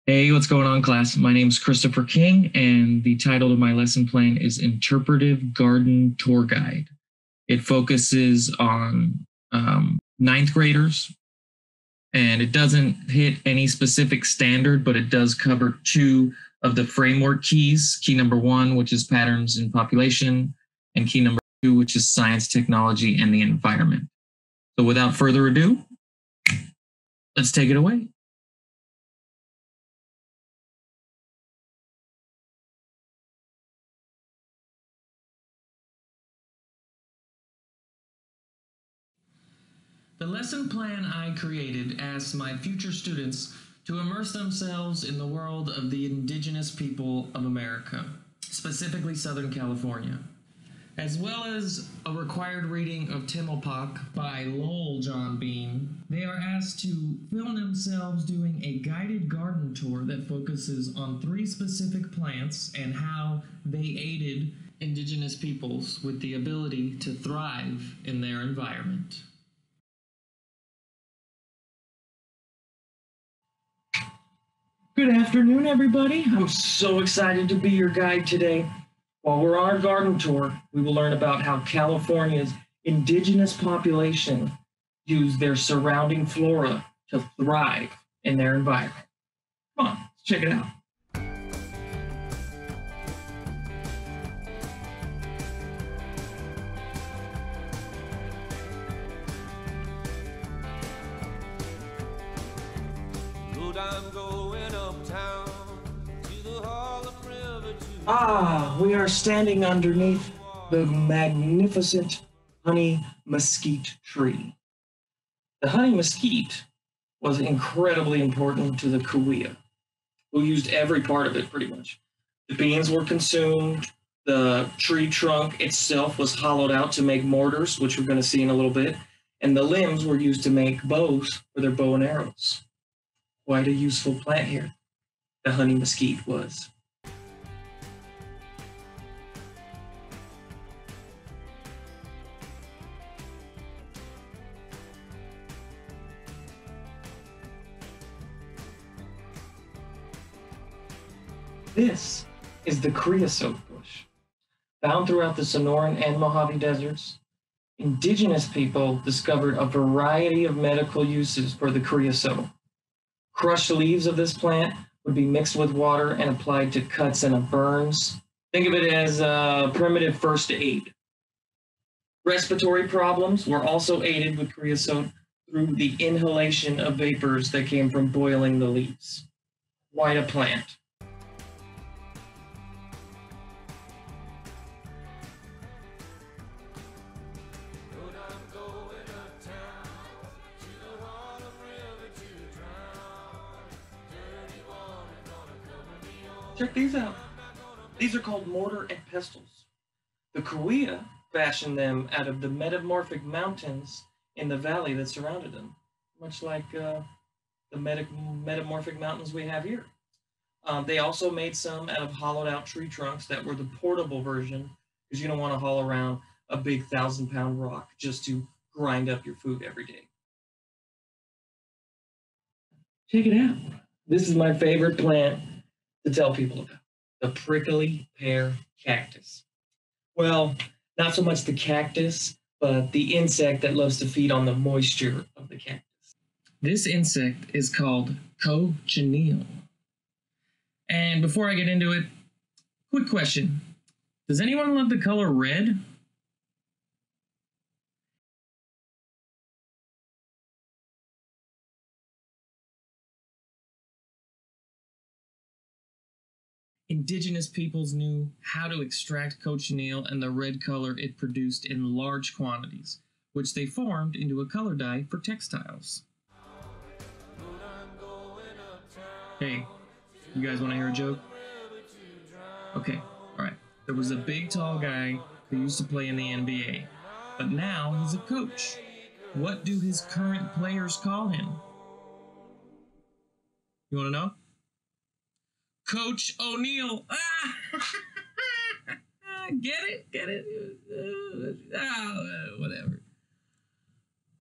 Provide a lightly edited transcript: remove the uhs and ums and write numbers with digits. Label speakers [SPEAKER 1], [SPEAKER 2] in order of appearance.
[SPEAKER 1] Hey, what's going on, class? My name is Christopher King, and the title of my lesson plan is Interpretive Garden Tour Guide. It focuses on ninth graders, and it doesn't hit any specific standard, but it does cover two of the framework keys. Key number one, which is patterns in population, and key number two, which is science, technology, and the environment. So without further ado, let's take it away. The lesson plan I created asks my future students to immerse themselves in the world of the indigenous people of America, specifically Southern California, as well as a required reading of Timelpok by Lowell John Bean. They are asked to film themselves doing a guided garden tour that focuses on three specific plants and how they aided indigenous peoples with the ability to thrive in their environment. Good afternoon, everybody. I'm so excited to be your guide today. While we're on our garden tour, we will learn about how California's indigenous population use their surrounding flora to thrive in their environment. Come on, let's check it out. We are standing underneath the magnificent honey mesquite tree. The honey mesquite was incredibly important to the Cahuilla, who used every part of it pretty much. The beans were consumed, the tree trunk itself was hollowed out to make mortars, which we're going to see in a little bit, and the limbs were used to make bows for their bow and arrows. Quite a useful plant here, the honey mesquite was. This is the creosote bush. Found throughout the Sonoran and Mojave deserts, indigenous people discovered a variety of medical uses for the creosote. Crushed leaves of this plant would be mixed with water and applied to cuts and burns. Think of it as a primitive first aid. Respiratory problems were also aided with creosote through the inhalation of vapors that came from boiling the leaves. Quite a plant. Check these out. These are called mortar and pestles. The Cahuilla fashioned them out of the metamorphic mountains in the valley that surrounded them, much like the metamorphic mountains we have here. They also made some out of hollowed out tree trunks that were the portable version, because you don't want to haul around a big 1,000-pound rock just to grind up your food every day. Check it out. This is my favorite plant to tell people about, the prickly pear cactus. Well, not so much the cactus, but the insect that loves to feed on the moisture of the cactus. This insect is called cochineal. And before I get into it, quick question. Does anyone love the color red? Indigenous peoples knew how to extract cochineal and the red color it produced in large quantities, which they formed into a color dye for textiles. Hey, you guys want to hear a joke? Okay, alright. There was a big tall guy who used to play in the NBA, but now he's a coach. What do his current players call him? You want to know? Coach O'Neal. Ah! Get it? Get it? Whatever.